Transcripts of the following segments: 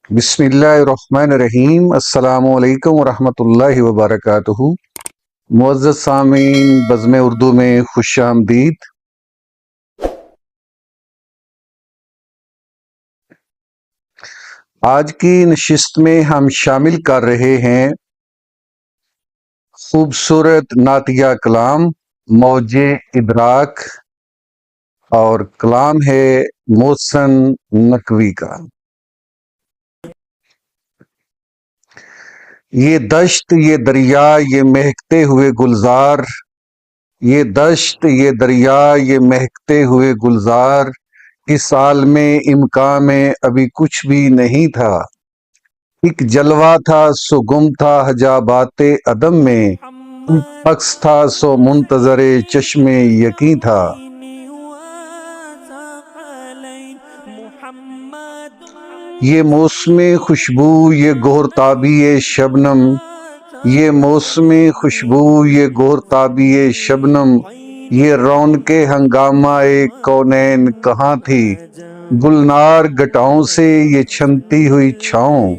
بسم اللہ الرحمن الرحیم۔ السلام علیکم ورحمۃ اللہ وبرکاتہ۔ معزز سامعین، بزم اردو میں خوش آمدید۔ آج کی نشست میں ہم شامل کر رہے ہیں خوبصورت نعتیہ کلام موج ادراک، اور کلام ہے محسن نقوی کا۔ یہ دشت، یہ دریا، یہ مہکتے ہوئے گلزار، یہ دشت، یہ دریا، یہ مہکتے ہوئے گلزار، اس عالم امکان میں ابھی کچھ بھی نہیں تھا۔ ایک جلوہ تھا سو گم تھا حجابات عدم میں، عکس تھا سو منتظر چشم یقین تھا۔ یہ موسم خوشبو، یہ گہرتابی شبنم، یہ موسم خوشبو، یہ گہرتابی شبنم، یہ رونق ہنگامہ کونین کہاں تھی؟ گلنار گٹاؤں سے یہ چھنتی ہوئی چھاؤں،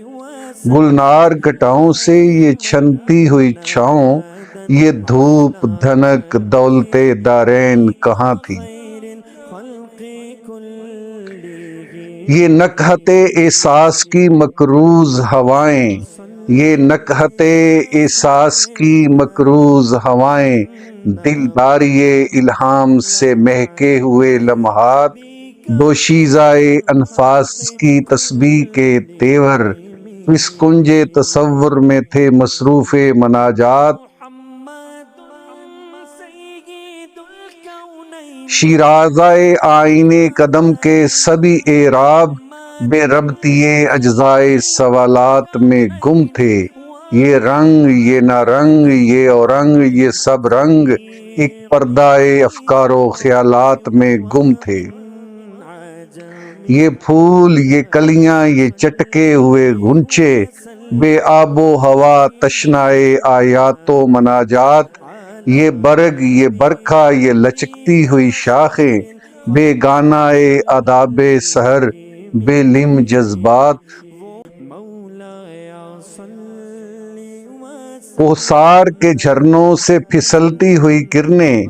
گلنار گٹاؤں سے یہ چھنتی ہوئی چھاؤں، یہ دھوپ دھنک دولت دارین کہاں تھی؟ یہ نکہت احساس کی مکروز ہوائیں، یہ نکہت احساس کی مکروز ہوائیں، دلداری الہام سے مہکے ہوئے لمحات، دوشیزہ انفاس کی تسبیح کے تیور، اس کنج تصور میں تھے مصروف مناجات۔ شیرازۂ آئینے قدم کے سبھی اعراب، بے ربطی اجزائے سوالات میں گم تھے۔ یہ رنگ، یہ نہ رنگ، یہ اورنگ، یہ سب رنگ، ایک پردہ افکار و خیالات میں گم تھے۔ یہ پھول، یہ کلیاں، یہ چٹکے ہوئے غنچے، بے آب و ہوا تشنائے آیات و مناجات۔ یہ برگ، یہ برکھا، یہ لچکتی ہوئی شاخیں، بے گانہ آداب سحر، بے لم جذبات۔ کوثار کے جھرنوں سے پھسلتی ہوئی کرنیں،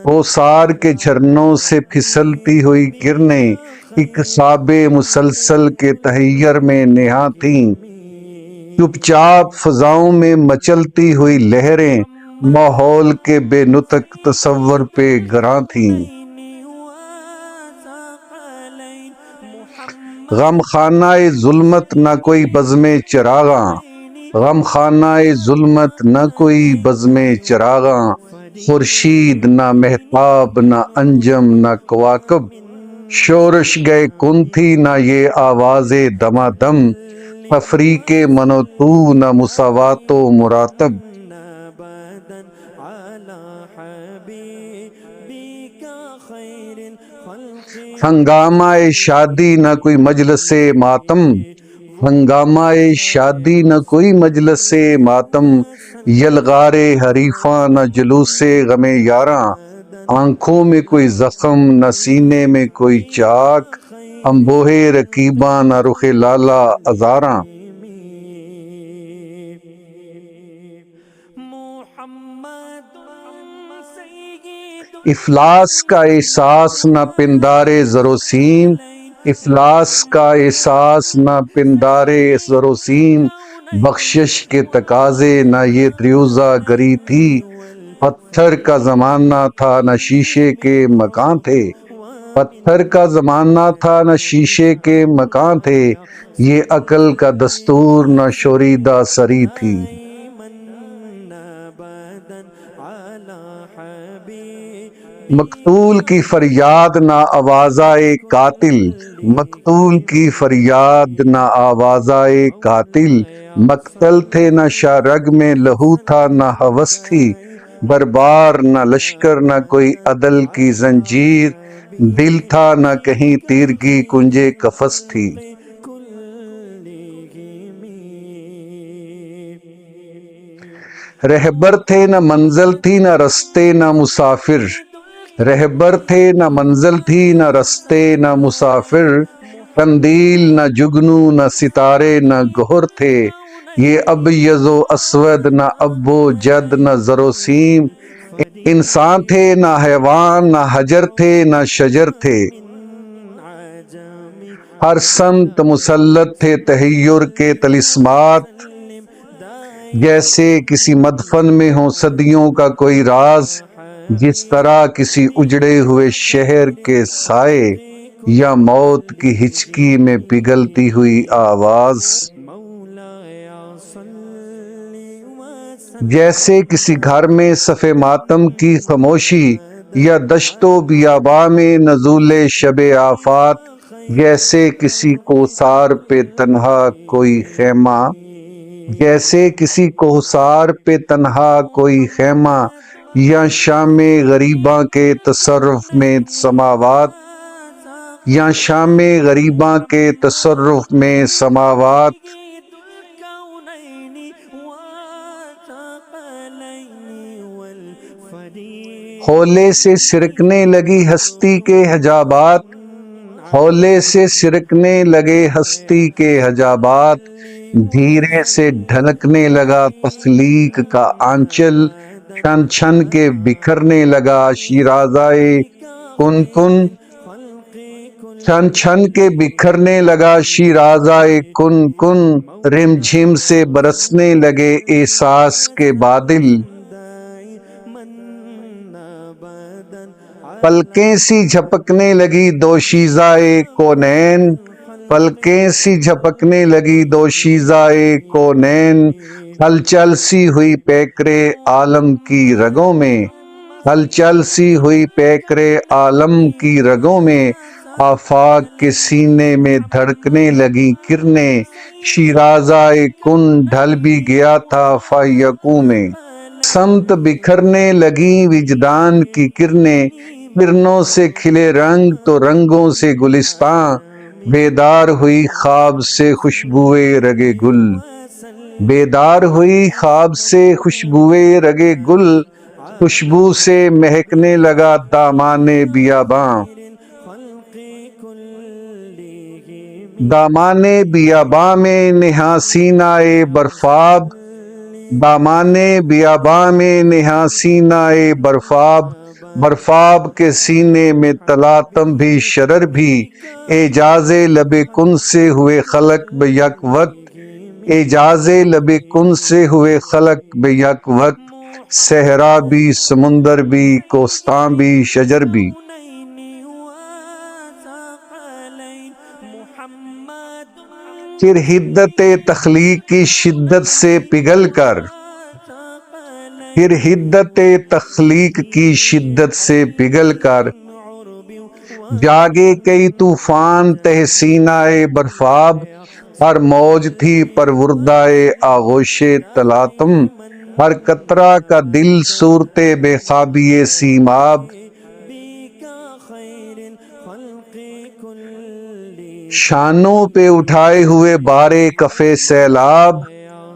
کوثار کے جھرنوں سے پھسلتی ہوئی کرنیں، ایک ساب مسلسل کے تحیر میں نہاں تھیں۔ چپ چاپ فضاؤں میں مچلتی ہوئی لہریں، ماحول کے بے نطق تصور پہ گراں تھیں۔ غم خانہ ظلمت نہ کوئی بزم چراغاں، غم خانہ ظلمت نہ کوئی بزم چراغاں، خورشید نہ مہتاب نہ انجم نہ کواکب، شورش گئے کن تھی نہ یہ آواز دمادم، تفریق من و تو نہ مساوات و مراتب۔ ہنگامہ شادی نہ کوئی مجلس ماتم، ہنگامہ شادی نہ کوئی مجلس ماتم، یلغار حریفاں نہ جلوس غم یاراں، آنکھوں میں کوئی زخم نہ سینے میں کوئی چاک، انبوہ رقیباں نہ رخ لالا ازاراں۔ افلاس کا احساس نہ پندار زر و سیم، افلاس کا احساس نہ پندار زر و سیم، بخشش کے تقاضے نہ یہ دریوزہ گری تھی، پتھر کا زمانہ تھا نہ شیشے کے مکان تھے، پتھر کا زمانہ تھا نہ شیشے کے مکان تھے، یہ عقل کا دستور نہ شوریدہ سری تھی۔ مقتول کی فریاد نہ آوازائے قاتل، مقتول کی فریاد نہ آوازائے قاتل، مقتل تھے نہ شاہ رگ میں لہو تھا نہ ہوس تھی، بربار نہ لشکر نہ کوئی عدل کی زنجیر، دل تھا نہ کہیں تیرگی کنجے قفس تھی۔ رہبر تھے نہ منزل تھی نہ رستے نہ مسافر، رہبر تھے نہ منزل تھی نہ رستے نہ مسافر، قندیل نہ جگنو نہ ستارے نہ گہر تھے، یہ ابیض و اسود نہ اب و جد نہ زر و سیم، انسان تھے نہ حیوان نہ حجر تھے نہ شجر تھے، ہر سمت مسلط تھے تحیر کے طلسمات، جیسے کسی مدفن میں ہو صدیوں کا کوئی راز، جس طرح کسی اجڑے ہوئے شہر کے سائے یا موت کی ہچکی میں پگھلتی ہوئی آواز، جیسے کسی گھر میں صف ماتم کی خاموشی یا دشت و بیاباں میں نزول شب آفات، جیسے کسی کوثار پہ تنہا کوئی خیمہ، جیسے کسی کوثار پہ تنہا کوئی خیمہ، یا شام غریباں کے تصرف میں سماوات، یا شام غریباں کے تصرف میں سماوات، ہولے سے سرکنے لگی ہستی کے حجابات، ہولے سے سرکنے لگے ہستی کے حجابات، دھیرے سے ڈھلکنے لگا تخلیق کا آنچل، چھن چھن کے بکھرنے لگا شیرازۂ کن کن، چھن چھن کے بکھرنے لگا شیرازۂ کن کن، رم جھم سے برسنے لگے احساس کے بادل، پلکیں سی جھپکنے لگی دوشیزۂ کونین، پلکیں سی جھپکنے لگی دوشیزۂ کونین، ہلچل سی ہوئی پیکرے عالم کی رگوں میں، ہلچل سی ہوئی پیکرے عالم کی رگوں میں، آفاق کے سینے میں دھڑکنے لگی کرنیں، شیرازۂ کن ڈھل بھی گیا تھا فیکوں میں، سمت بکھرنے لگیں وجدان کی کرنیں، کرنوں سے کھلے رنگ تو رنگوں سے گلستاں، بیدار ہوئی خواب سے خوشبوئے رگے گل، بیدار ہوئی خواب سے خوشبوئے رگے گل، خوشبو سے مہکنے لگا دامان بیاباں، دامان بیاباں میں نہا سینۂ برفاب، دامان بیاباں میں نہا سینۂ برفاب، برفاب کے سینے میں تلاطم بھی شرر بھی، اعجاز لب کن سے ہوئے خلق بے یک وقت، اعجاز لب کن سے ہوئے خلق بے یک وقت، صحرا بھی سمندر بھی کوستاں بھی شجر بھی، پھر حدت تخلیق کی شدت سے پگھل کر، پھر حدت تخلیق کی شدت سے پگھل کر، جاگے کئی طوفان تہ سینۂ برفاب، ہر موج تھی پروردۂ آغوش تلاطم، ہر قطرہ کا دل صورت بے خوابی سیماب، شانوں پہ اٹھائے ہوئے بارے کف سیلاب،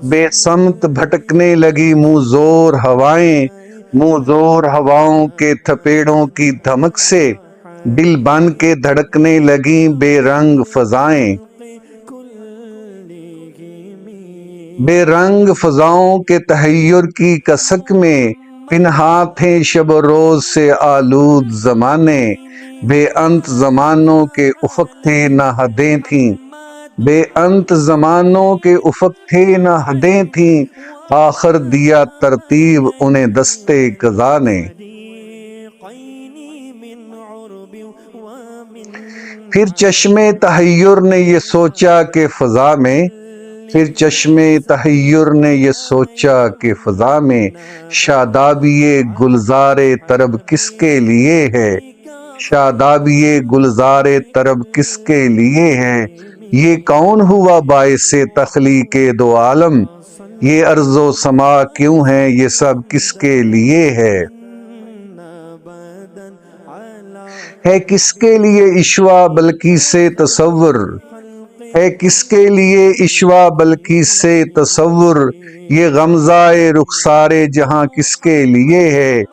بے سمت بھٹکنے لگی منہ زور ہوائیں، منہ زور ہواؤں کے تھپیڑوں کی دھمک سے، دل بن کے دھڑکنے لگیں بے رنگ فضائیں، بے رنگ فضاؤں کے تحیر کی کسک میں، پنہاں تھے شب و روز سے آلود زمانے، بے انت زمانوں کے افق تھے نہ حدیں تھیں، بے انت زمانوں کے افق تھے نہ حدیں تھیں، آخر دیا ترتیب انہیں دستے قضا نے، پھر چشمے تحیر نے یہ سوچا کہ فضا میں، پھر چشمے تحیر نے یہ سوچا کہ فضا میں، شادابی گلزار طرب کس کے لیے ہے، شادابی گلزار طرب کس کے لیے ہے، یہ کون ہوا باعث تخلیق دو عالم، یہ ارض و سما کیوں ہے، یہ سب کس کے لیے ہے کس کے لیے عشوہ بلکہ سے تصور، ہے کس کے لیے عشوہ بلکہ سے تصور، یہ غمزہ رخسار جہاں کس کے لیے ہے،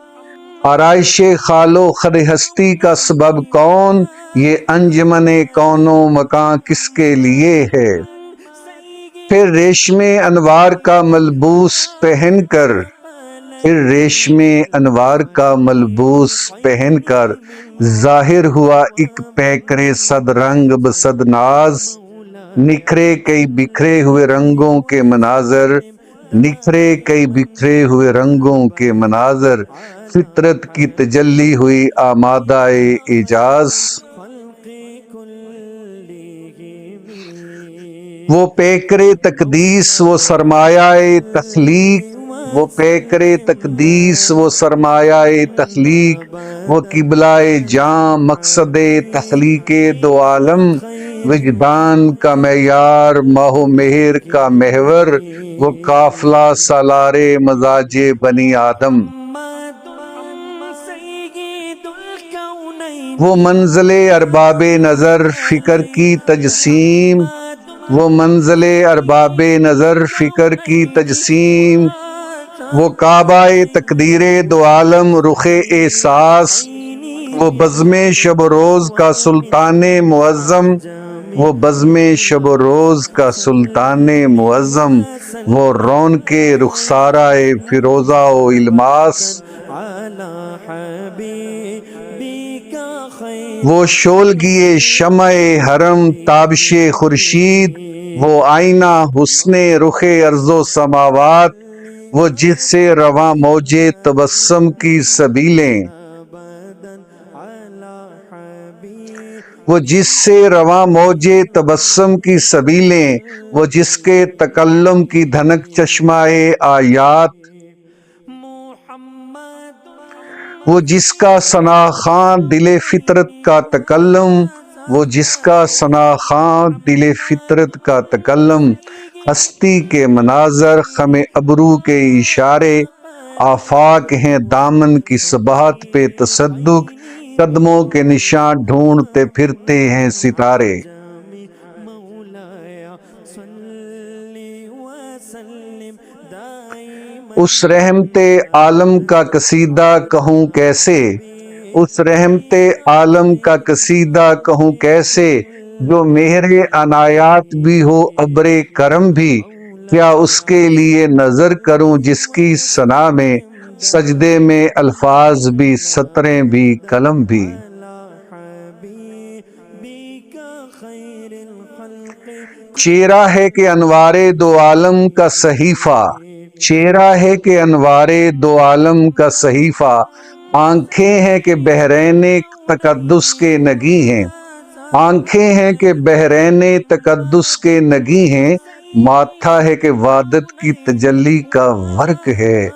آرائش خال و خد ہستی کا سبب کون، یہ انجمن کون و مکان کس کے لیے ہے؟ پھر ریشم انوار کا ملبوس پہن کر، پھر ریشم انوار کا ملبوس پہن کر ظاہر ہوا ایک پیکرے صد رنگ بصد ناز، نکھرے کئی بکھرے ہوئے رنگوں کے مناظر، نکھرے کئی بکھرے ہوئے رنگوں کے مناظر، فطرت کی تجلی ہوئی آمادہ اعجاز۔ وہ پیکرے تقدیس وہ سرمایہ تخلیق، وہ پیکرے تقدیس وہ سرمایہ تخلیق، وہ قبلہ جاں مقصد تخلیق دو عالم، وجدان کا معیار ماہ و مہر کا محور، وہ قافلہ سالار مزاج بنی آدم۔ وہ منزل ارباب نظر فکر کی تجسیم، وہ منزل ارباب نظر فکر کی تجسیم، وہ کعبہ تقدیر دو عالم رخ احساس، وہ بزم شب و روز کا سلطان معظم، وہ بزم شب و روز کا سلطان معظم، وہ رونق رخسارہ فیروزہ و الماس، وہ شولگی شمع حرم تابش خورشید، وہ آئینہ حسن رخ ارض و سماوات، وہ جس سے رواں موج تبسم کی سبیلیں، وہ جس سے رواں موج تبسم کی سبیلیں، وہ جس کے تکلم کی دھنک چشمہ آیات، وہ جس کا ثناخواں دل فطرت کا تکلم، وہ جس کا ثناخواں دل فطرت کا تکلم، ہستی کے مناظر خم ابرو کے اشارے، آفاق ہیں دامن کی صباحت پہ تصدق، قدموں کے نشان ڈھونڈتے پھرتے ہیں ستارے۔ اس رحمت عالم کا قصیدہ کہوں کیسے، اس رحمت عالم کا قصیدہ کہوں کیسے، جو مہر عنایات بھی ہو ابر کرم بھی، کیا اس کے لیے نظر کروں جس کی ثنا میں، سجدے میں الفاظ بھی سطریں بھی قلم بھی۔ چہرہ ہے کہ انوار دو عالم کا صحیفہ، چہرہ ہے کہ انوار دو عالم کا صحیفہ، آنکھیں ہیں کہ بحرین تقدس کے نگی ہیں، آنکھیں ہیں کہ بحرین تقدس کے نگی ہیں، ماتھا ہے کہ وحدت کی تجلی کا ورق ہے،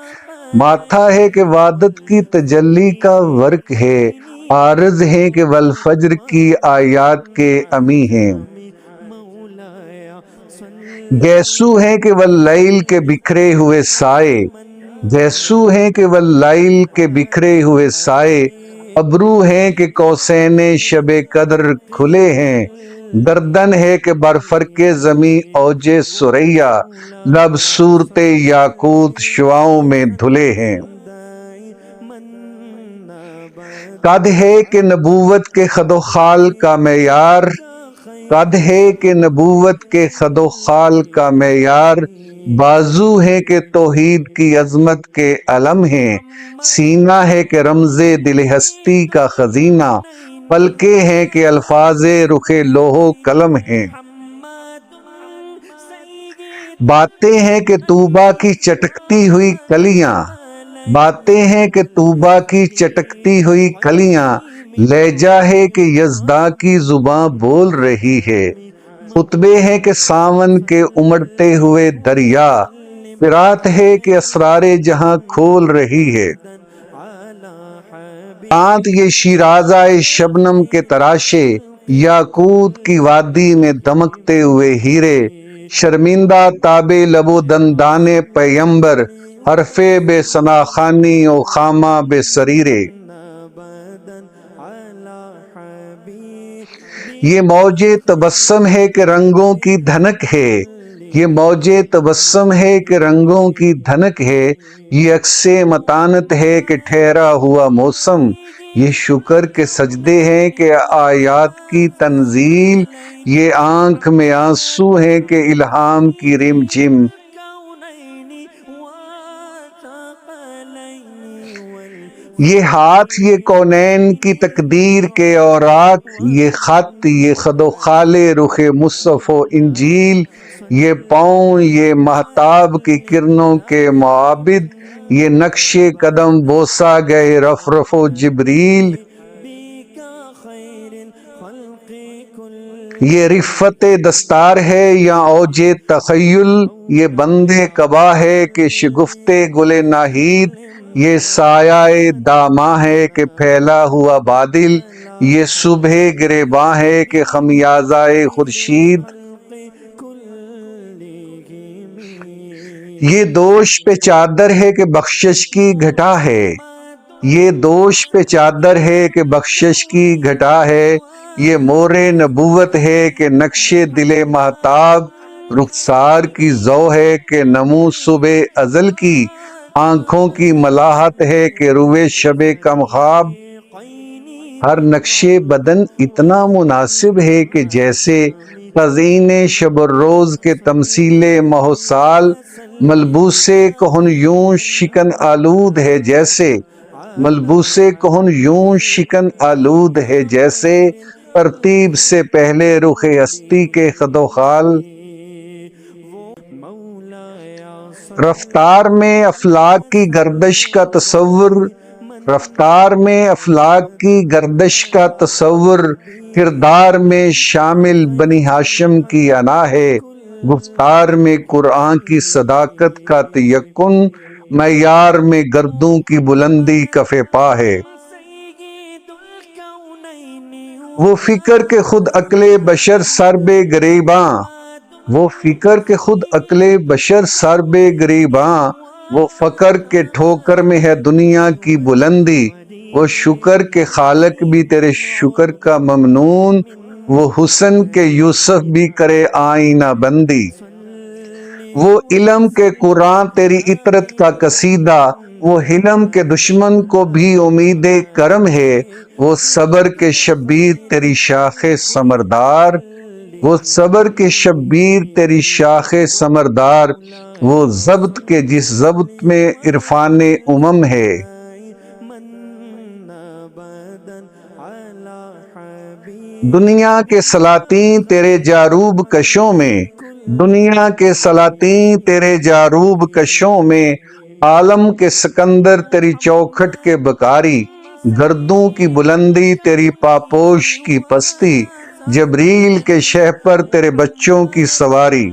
ماتھا ہے کہ وحدت کی تجلی کا ورق ہے، عارض ہیں کہ والفجر کی آیات کے امی ہیں، گیسو ہیں کہ واللیل کے بکھرے ہوئے سائے، گیسو ہیں کہ واللیل کے بکھرے ہوئے سائے، ابرو ہیں کہ قوسین شب قدر کھلے ہیں، گردن ہے کہ برفرق زمیں اوج ثریا، لب صورت یاقوت شعاؤں میں دھلے ہیں، قد ہے کہ نبوت کے خد و خال کا معیار، قد ہے کہ نبوت کے خد و خال کا معیار، بازو ہے کہ توحید کی عظمت کے علم ہیں، سینہ ہے کہ رمز دل ہستی کا خزینہ، پلکیں ہیں کہ الفاظ رخ لوح و قلم ہیں، باتیں ہیں کہ طوبیٰ کی چٹکتی ہوئی کلیاں، باتیں ہیں کہ طوبیٰ کی چٹکتی ہوئی کلیاں، لہجہ ہے کہ یزداں کی زباں بول رہی ہے، خطبے ہیں کہ ساون کے امڑتے ہوئے دریا، قرات ہے کہ اسرار جہاں کھول رہی ہے، کانت یہ شیرازہ شبنم کے تراشے، یاقوت کی وادی میں دمکتے ہوئے ہیرے، شرمندہ تابے لب و دندان پیمبر، حرف بے ثناخوانی و خامہ بے سریرے، یہ موج تبسم ہے کہ رنگوں کی دھنک ہے، یہ موجے تبسم ہے کہ رنگوں کی دھنک ہے، یہ عکس متانت ہے کہ ٹھہرا ہوا موسم، یہ شکر کے سجدے ہیں کہ آیات کی تنزیل، یہ آنکھ میں آنسو ہیں کہ الہام کی رم جم۔ یہ ہاتھ یہ کونین کی تقدیر کے اوراق، یہ خط یہ خد و خال رخ مصحف و انجیل، یہ پاؤں یہ مہتاب کی کرنوں کے معابد، یہ نقش قدم بوسا گئے رف رف و جبریل، یہ رفت دستار ہے یا اوج تخیل، یہ بندے قبا ہے کہ شگفت گل ناہید، یہ سایہ داماں ہے کہ پھیلا ہوا بادل، یہ صبح گریباں ہے کہ خمیازہ خورشید، یہ دوش پہ چادر ہے کہ بخشش کی گھٹا ہے، یہ دوش پہ چادر ہے کہ بخشش کی گھٹا ہے، یہ مور نبوت ہے کہ نقش دل مہتاب، رخسار کی ضو ہے کہ نمو صبح ازل کی، آنکھوں کی ملاحت ہے کہ روئے شب کم خواب، ہر نقش بدن اتنا مناسب ہے کہ جیسے تزئین شب الروز کے تمثیل ماہ و سال، ملبوس کہن یوں شکن آلود ہے جیسے، ملبوس کہن یوں شکن آلود ہے جیسے، ترتیب سے پہلے رخ ہستی کے خد و خال، رفتار میں افلاک کی گردش کا تصور، رفتار میں افلاک کی گردش کا تصور، کردار میں شامل بنی ہاشم کی انا ہے، گفتار میں قرآن کی صداقت کا تیقن، معیار میں گردوں کی بلندی کف پا ہے، وہ فکر کے خود عقل بشر سر بے گریباں، وہ فکر کے خود عقل بشر سر بے گریباں، وہ فقر کے ٹھوکر میں ہے دنیا کی بلندی، وہ شکر کے خالق بھی تیرے شکر کا ممنون، وہ حسن کے یوسف بھی کرے آئینہ بندی، وہ علم کے قرآن تیری اطرت کا قصیدہ، وہ حلم کے دشمن کو بھی امید کرم ہے، وہ صبر کے شبیر تیری شاخ ثمردار، وہ صبر کے شبیر تیری شاخ ثمردار، وہ ضبط کے جس ضبط میں عرفان امم ہے، دنیا کے سلاطین تیرے جاروب کشوں میں، دنیا کے سلاطین تیرے جاروب کشوں میں، عالم کے سکندر تیری چوکھٹ کے بکاری، گردوں کی بلندی تیری پاپوش کی پستی، جبریل کے شہ پر تیرے بچوں کی سواری،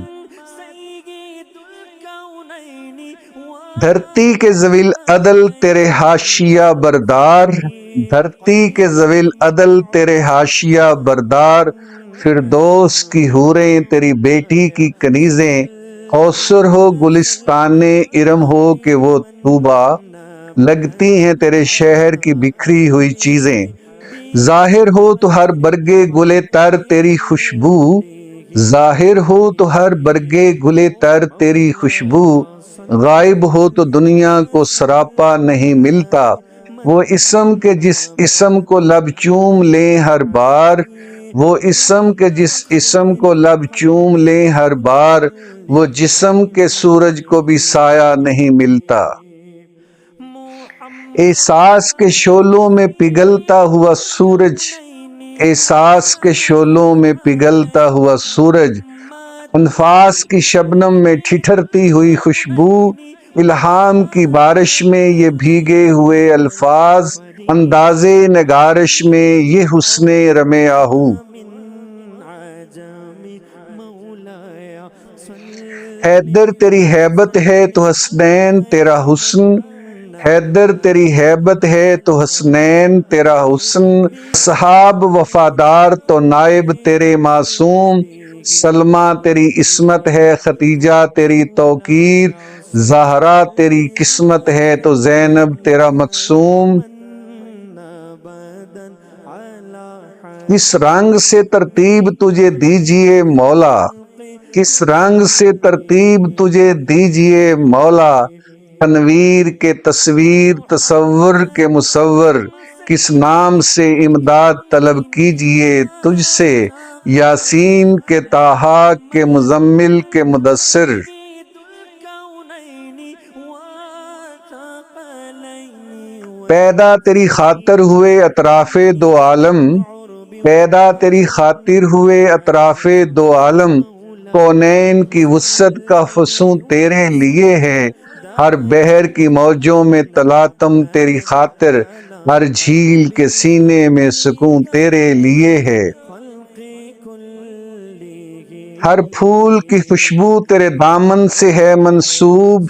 دھرتی کے ذوی العدل تیرے حاشیہ بردار، دھرتی کے ذوی العدل تیرے حاشیہ بردار، فردوس کی حوریں تیری بیٹی کی کنیزیں، کوثر ہو گلستان ارم ہو کہ وہ طوبیٰ، لگتی ہیں تیرے شہر کی بکھری ہوئی چیزیں، ظاہر ہو تو ہر برگے گلے تر تیری خوشبو، ظاہر ہو تو ہر برگے گلے تر تیری خوشبو، غائب ہو تو دنیا کو سراپا نہیں ملتا، وہ اسم کے جس اسم کو لب چوم لیں ہر بار، وہ اسم کے جس اسم کو لب چوم لیں ہر بار، وہ جسم کے سورج کو بھی سایہ نہیں ملتا، احساس کے شعلوں میں پگھلتا ہوا سورج، احساس کے شعلوں میں پگھلتا ہوا سورج، انفاس کی شبنم میں ٹھٹھرتی ہوئی خوشبو، الہام کی بارش میں یہ بھیگے ہوئے الفاظ، انداز نگارش میں یہ حسن رم آہو، حیدر تیری ہیبت ہے تو حسنین تیرا حسن، حیدر تیری ہیبت ہے تو حسنین تیرا حسن، صحاب وفادار تو نائب تیرے معصوم، سلمہ تیری عصمت ہے ختیجہ تیری توقیر، زہرا تیری قسمت ہے تو زینب تیرا مقصوم، اس رنگ سے ترتیب تجھے دیجیے مولا، کس رنگ سے ترتیب تجھے دیجئے مولا، تنویر کے تصویر تصور کے مصور، کس نام سے امداد طلب کیجئے تجھ سے، یاسین کے طٰہٰ کے مزمل کے مدثر۔ پیدا تیری خاطر ہوئے اطراف دو عالم، پیدا تیری خاطر ہوئے اطراف دو عالم، کونین کی وسعت کا فسوں تیرے لیے ہے، ہر بحر کی موجوں میں تلاطم تیری خاطر، ہر جھیل کے سینے میں سکون تیرے لیے ہے۔ ہر پھول کی خوشبو تیرے دامن سے ہے منسوب،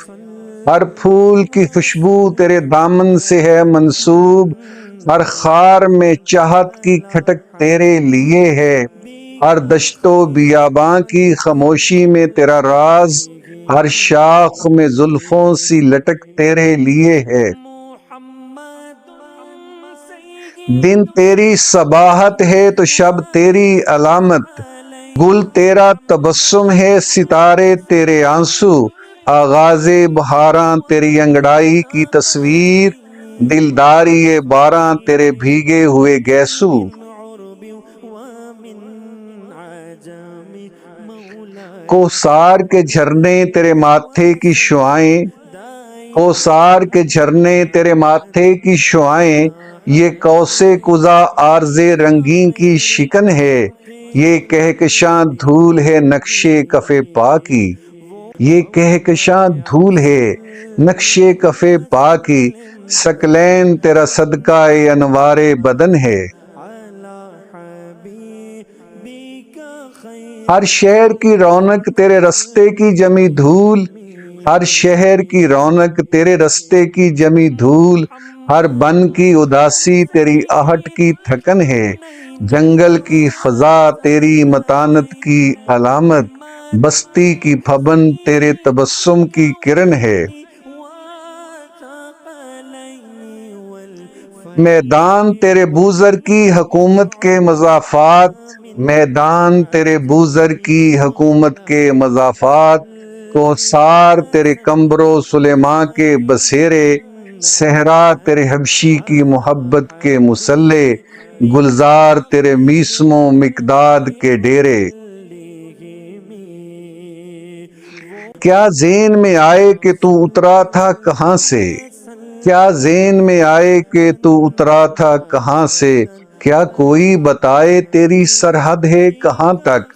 ہر پھول کی خوشبو تیرے دامن سے ہے منسوب، ہر خار میں چاہت کی کھٹک تیرے لیے ہے، ہر دشت و بیاباں کی خاموشی میں تیرا راز، ہر شاخ میں زلفوں سی لٹک تیرے لیے ہے۔ دن تیری صباحت ہے تو شب تیری علامت، گل تیرا تبسم ہے ستارے تیرے آنسو، آغاز بہاراں تیری انگڑائی کی تصویر، دلداری باراں تیرے بھیگے ہوئے گیسو۔ کوثر کے جھرنے تیرے ماتھے کی شعائیں، کوثر کے جھرنے تیرے ماتھے کی شعائیں، یہ کوس قزح عارض رنگیں کی شکن ہے، یہ کہکشاں دھول ہے نقش کف پا کی، یہ کہکشاں دھول ہے نقش کف پا کی، ثقلین تیرا صدقہ انوار بدن ہے۔ ہر شہر کی رونق تیرے رستے کی جمی دھول، ہر شہر کی رونق تیرے رستے کی جمی دھول، ہر بن کی اداسی تیری آہٹ کی تھکن ہے، جنگل کی فضا تیری متانت کی علامت، بستی کی پھبن تیرے تبسم کی کرن ہے۔ میدان تیرے بوذر کی حکومت کے مضافات، میدان تیرے بوذر کی حکومت کے مضافات، کوثر تیرے قمبر و سلیماں کے بسیرے، صحرا تیرے حبشی کی محبت کے مسلح، گلزار تیرے میسم و مقداد کے ڈیرے۔ کیا ذہن میں آئے کہ تو اترا تھا کہاں سے، کیا ذہن میں آئے کہ تو اترا تھا کہاں سے، کیا کوئی بتائے تیری سرحد ہے کہاں تک،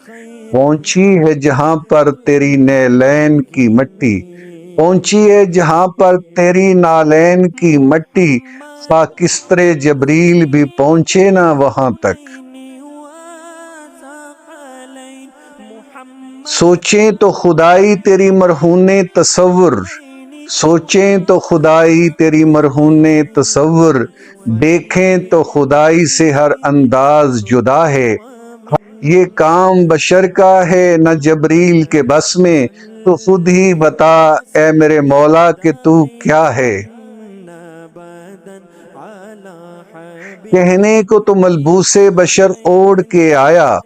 پہنچی ہے جہاں پر تیری نعلین کی مٹی، پہنچی ہے جہاں پر تیری نالین کی مٹی، خاکستر جبریل بھی پہنچے نہ وہاں تک۔ سوچیں تو خدائی تیری مرہون تصور، سوچیں تو خدائی تیری مرہون تصور، دیکھیں تو خدائی سے ہر انداز جدا ہے، یہ کام بشر کا ہے نہ جبریل کے بس میں، تو خود ہی بتا اے میرے مولا کہ تو کیا ہے۔ کہنے کو تو ملبوس بشر اوڑھ کے آیا،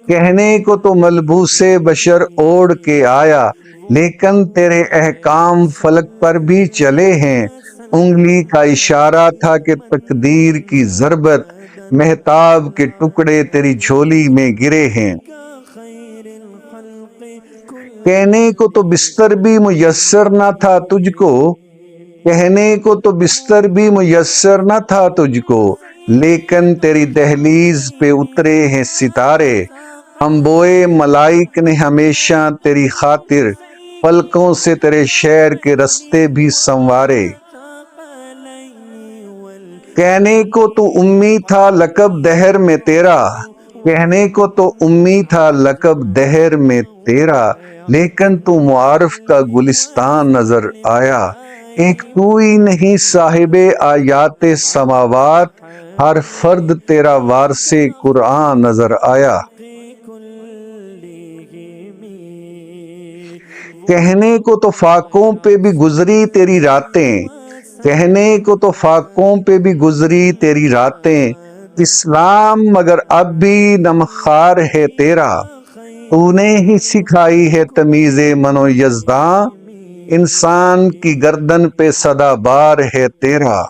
کہنے کو تو ملبوس بشر اوڑھ کے آیا، لیکن تیرے احکام فلک پر بھی چلے ہیں، انگلی کا اشارہ تھا کہ تقدیر کی ضربت، مہتاب کے ٹکڑے تیری جھولی میں گرے ہیں۔ کہنے کو تو بستر بھی میسر نہ تھا تجھ کو، کہنے کو تو بستر بھی میسر نہ تھا تجھ کو، لیکن تیری دہلیز پہ اترے ہیں ستارے، انبوئے ملائک نے ہمیشہ تیری خاطر، پلکوں سے تیرے شہر کے رستے بھی سنوارے۔ کہنے کو تو امی تھا لقب دہر میں تیرا، کہنے کو تو امی تھا لقب دہر میں تیرا، لیکن تو معارف کا گلستان نظر آیا، ایک تو ہی نہیں صاحب آیات سماوات، ہر فرد تیرا وارث قرآن نظر آیا۔ کہنے کو تو فاقوں پہ بھی گزری تیری راتیں، کہنے کو تو فاقوں پہ بھی گزری تیری راتیں، اسلام مگر اب بھی نمخار ہے تیرا، تو نے ہی سکھائی ہے تمیز منو یزداں، انسان کی گردن پہ سدا بار ہے تیرا۔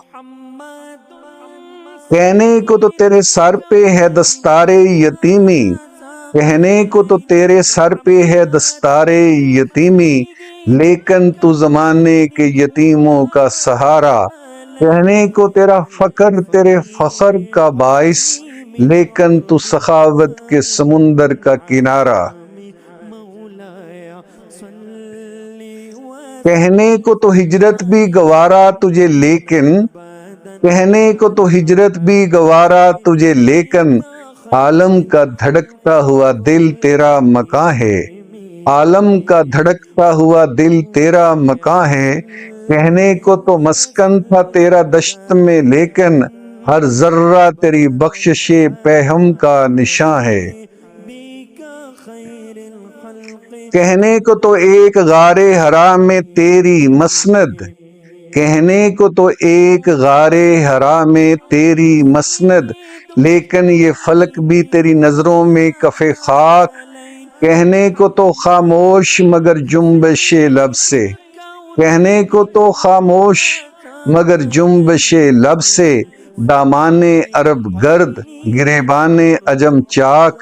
کہنے کو تو تیرے سر پہ ہے دستار یتیمی، کہنے کو تو تیرے سر پہ ہے دستار یتیمی، لیکن تو زمانے کے یتیموں کا سہارا۔ کہنے کو تیرا فقر تیرے فخر کا باعث، لیکن تو سخاوت کے سمندر کا کنارہ۔ کہنے کو تو ہجرت بھی گوارا تجھے لیکن، کہنے کو تو ہجرت بھی گوارا تجھے لیکن، عالم کا دھڑکتا ہوا دل تیرا مکاں ہے، عالم کا دھڑکتا ہوا دل تیرا مکاں ہے۔ کہنے کو تو مسکن تھا تیرا دشت میں لیکن، ہر ذرہ تیری بخشش پہم کا نشاں ہے۔ کہنے کو تو ایک غار حرا میں تیری مسند، کہنے کو تو ایک غار حرا میں تیری مسند، لیکن یہ فلک بھی تیری نظروں میں کف خاک۔ کہنے کو تو خاموش مگر جنبش لب سے، کہنے کو تو خاموش مگر جنبش لب سے، دامان عرب گرد گریبان عجم چاک۔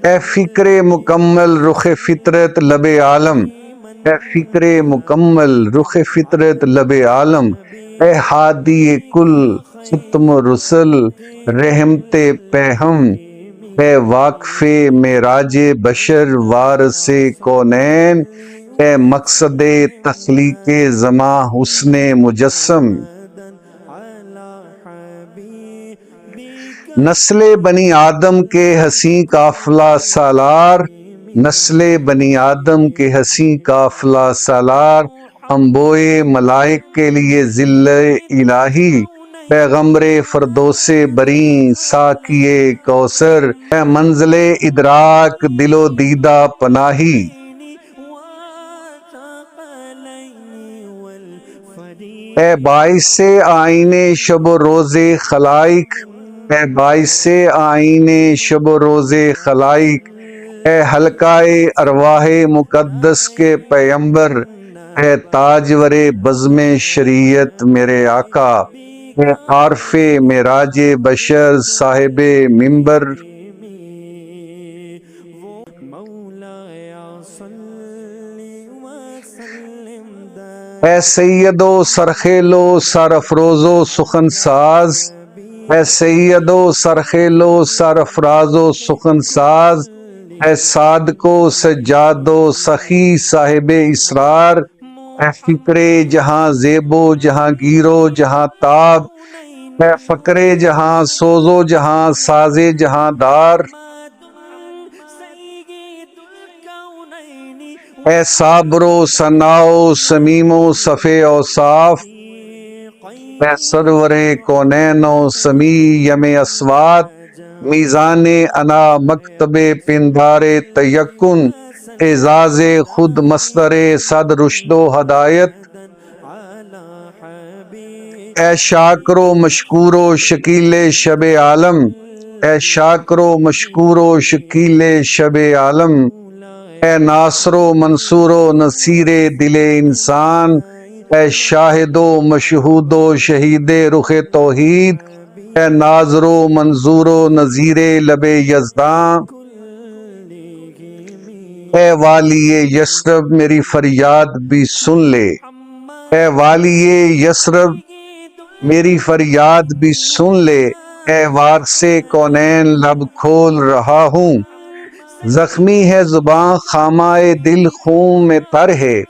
اے فکر مکمل رخ فطرت لب عالم، اے فکر مکمل رخ فطرت لب عالم، اے ہادی کل ختم رسل رحمت پہم، اے واقف معراج بشر وارث کونین، اے مقصد تخلیق زماں حسن مجسم۔ نسل بنی آدم کے حسین قافلہ سالار، نسل بنی آدم کے حسین قافلہ سالار، انبوئے ملائک کے لیے ذل الہی، پیغمبر فردوس بریں ساقیے کوثر، اے منزل ادراک دل و دیدہ پناہی۔ اے باعث آئین شب و روز خلائق، اے باعث آئین شب و روز خلائق، اے حلقہ ارواح مقدس کے پیمبر، اے تاجور بزم شریعت میرے آقا، اے عارف معراج بشر صاحب منبر۔ اے سید و سرخیلو سرافروز و سخن ساز، اے سید و سرخیلو سرافراز و سخن ساز، اے صادق و سجاد و سخی صاحب اسرار، اے فکر جہاں زیب و جہاں گیر و جہاں تاب، اے فقر جہاں سوز و جہاں ساز جہاں دار، اے صابر و ثناء و سمیم و صفے اوصاف، اے سرور کونین و سمیع یم اصوات، میزان انا مکتب پندار تیقن، اعزاز خود مصدر صد رشد و ہدایت۔ اے شاکر و مشکور و شکیل شب عالم، اے شاکر و مشکور و شکیل شب عالم، اے ناصر و منصور و نصیر دل انسان، اے شاہد و مشہود و شہید رخ توحید، اے ناظر و منظور و نذیر لب یزداں۔ اے والی یثرب میری فریاد بھی سن لے، اے والی یثرب میری فریاد بھی سن لے، اے وارث کونین لب کھول رہا ہوں۔ زخمی ہے زباں خامہ دل خون میں تر ہے،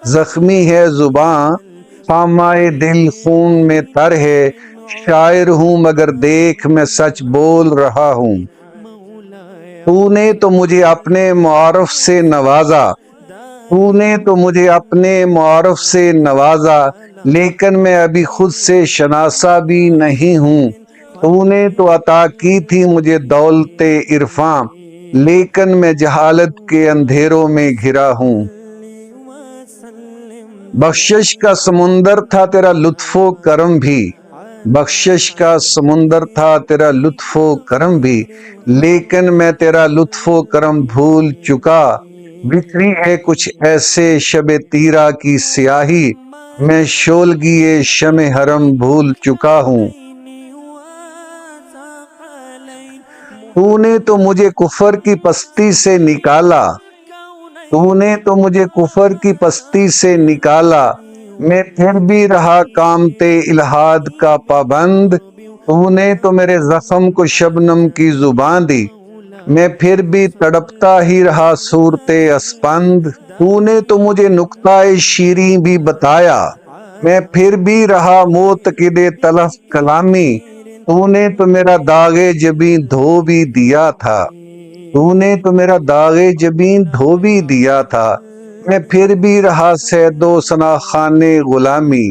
زخمی ہے زباں خامہ دل خون میں تر ہے، شاعر ہوں مگر دیکھ میں سچ بول رہا ہوں۔ تو نے تو مجھے اپنے معارف سے نوازا، تو نے تو مجھے اپنے معارف سے نوازا، لیکن میں ابھی خود سے شناسا بھی نہیں ہوں۔ تو نے تو عطا کی تھی مجھے دولت عرفاں، لیکن میں جہالت کے اندھیروں میں گھرا ہوں۔ بخشش کا سمندر تھا تیرا لطف و کرم بھی، بخشش کا سمندر تھا تیرا لطف و کرم بھی، لیکن میں تیرا لطف و کرم بھول چکا۔ بکھری ہے کچھ ایسے شب تیرا کی سیاہی، میں شولگی شمع حرم بھول چکا ہوں۔ تو نے تو مجھے کفر کی پستی سے نکالا، تو نے تو مجھے کفر کی پستی سے نکالا، میں پھر بھی رہا کامتے الہاد کا پابند۔ تو نے تو میرے زخم کو شبنم کی زبان دی، میں پھر بھی تڑپتا ہی رہا صورت اسپند۔ تو نے تو مجھے نکتہ شیریں بھی بتایا، میں پھر بھی رہا معتقد تلخ کلامی۔ تو نے تو میرا داغ جبیں دھو بھی دیا تھا، تو نے تو میرا داغ جبیں دھو بھی دیا تھا، میں پھر بھی رہا صید و ثنا خوان غلامی۔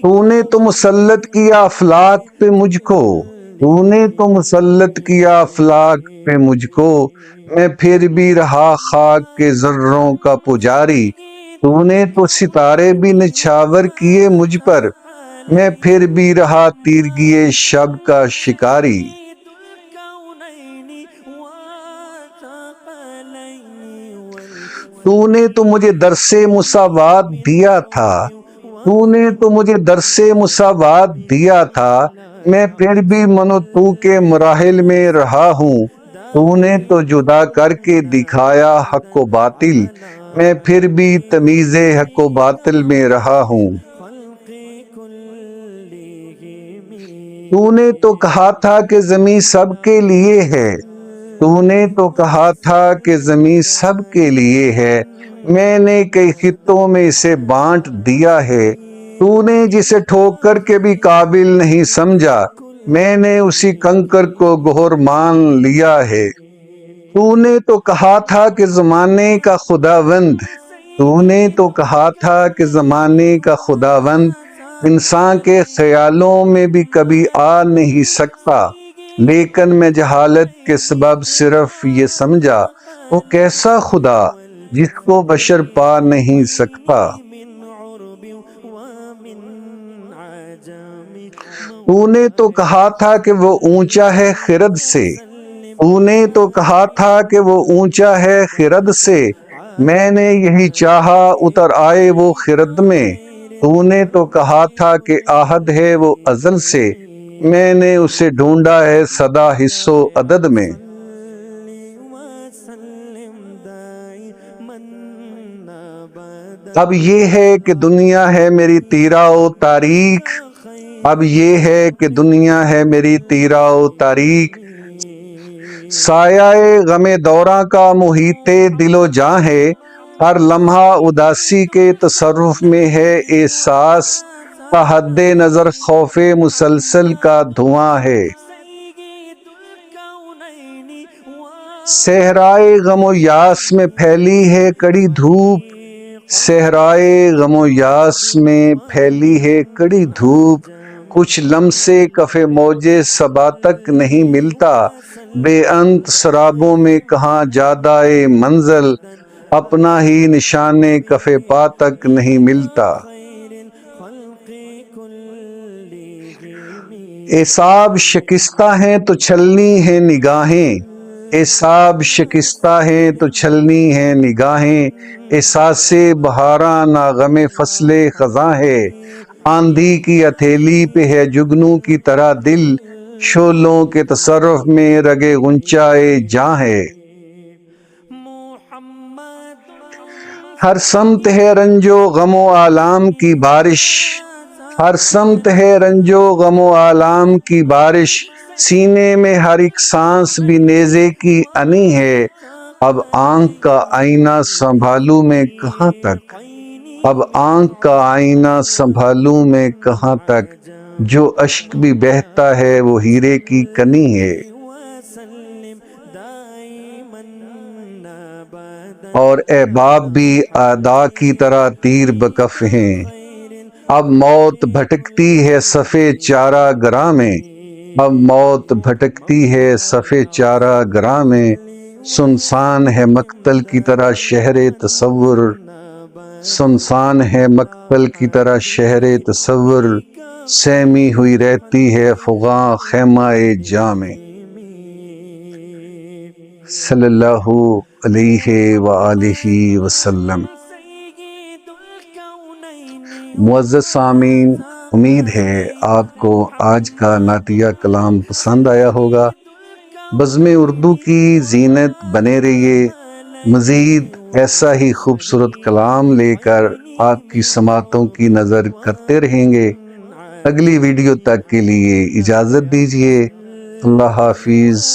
تو نے تو مسلط کیا افلاک پہ مجھ کو، تو نے تو مسلط کیا افلاک پہ مجھ کو، میں پھر بھی رہا خاک کے ذروں کا پجاری۔ تو نے تو ستارے بھی نچھاور کیے مجھ پر، میں پھر بھی رہا تیرگی شب کا شکاری۔ تو نے تو مجھے درس مساوات دیا تھا، تو نے تو مجھے درس مساوات دیا تھا، میں پھر بھی من و تو کے مراحل میں رہا ہوں۔ تو نے تو جدا کر کے دکھایا حق و باطل، میں پھر بھی تمیز حق و باطل میں رہا ہوں۔ تو نے تو کہا تھا کہ زمین سب کے لیے ہے، تو نے تو کہا تھا کہ زمین سب کے لیے ہے، میں نے کئی خطوں میں اسے بانٹ دیا ہے۔ تو نے جسے ٹھوکر کے بھی قابل نہیں سمجھا، میں نے اسی کنکر کو گوہر مان لیا ہے۔ تو نے تو کہا تھا کہ زمانے کا خداوند، تو نے تو کہا تھا کہ زمانے کا خداوند انسان کے خیالوں میں بھی کبھی آ نہیں سکتا، لیکن میں جہالت کے سبب صرف یہ سمجھا، وہ کیسا خدا جس کو بشر پا نہیں سکتا۔ تو نے تو کہا تھا کہ وہ اونچا ہے خرد سے، تو نے تو کہا تھا کہ وہ اونچا ہے خرد سے، میں نے یہی چاہا اتر آئے وہ خرد میں۔ تو نے تو کہا تھا کہ عہد ہے وہ ازل سے، میں نے اسے ڈھونڈا ہے سدا حص و عدد میں۔ اب یہ ہے کہ دنیا ہے میری تیرا و تاریک، اب یہ ہے کہ دنیا ہے میری تیرا و تاریک، سایہ غم دوراں کا محیط دل و جاں ہے، ہر لمحہ اداسی کے تصرف میں ہے احساس، تا حد نظر خوف مسلسل کا دھواں ہے۔ صحرائے غم و یاس میں پھیلی ہے کڑی دھوپ، صحرائے غم و یاس میں پھیلی ہے کڑی دھوپ، کچھ لمسے کف موج صبا تک نہیں ملتا، بے انت سرابوں میں کہاں جادۂ منزل، اپنا ہی نشان کف پا تک نہیں ملتا۔ اعصاب شکستہ ہیں تو چھلنی ہیں نگاہیں، اعصاب شکستہ ہیں تو چھلنی ہیں نگاہیں، احساس بہاراں نا غم فصل خزاں ہے، آندھی کی ہتھیلی پہ ہے جگنو کی طرح دل، شعلوں کے تصرف میں رگ غنچۂ جاں ہے۔ ہر سمت ہے رنج و غم و آلام کی بارش، ہر سمت ہے رنج و غم و آلام کی بارش، سینے میں ہر ایک سانس بھی نیزے کی انی ہے، اب آنکھ کا آئینہ سنبھالوں میں کہاں تک، اب آنکھ کا آئینہ سنبھالوں میں کہاں تک، جو اشک بھی بہتا ہے وہ ہیرے کی کنی ہے۔ اور احباب بھی اعداء کی طرح تیر بکف ہیں، اب موت بھٹکتی ہے صف چارہ گراں میں، اب موت بھٹکتی ہے صف چارہ گراں میں، سنسان ہے مقتل کی طرح شہر تصور۔ سنسان ہے مقتل کی طرح شہر تصور، سہمی ہوئی رہتی ہے فغاں خیمہ جاں میں۔ صلی اللہ علیہ وآلہ وسلم۔ معزز سامعین، امید ہے آپ کو آج کا نعتیہ کلام پسند آیا ہوگا۔ بزم اردو کی زینت بنے رہیے، مزید ایسا ہی خوبصورت کلام لے کر آپ کی سماعتوں کی نظر کرتے رہیں گے۔ اگلی ویڈیو تک کے لیے اجازت دیجیے۔ اللہ حافظ۔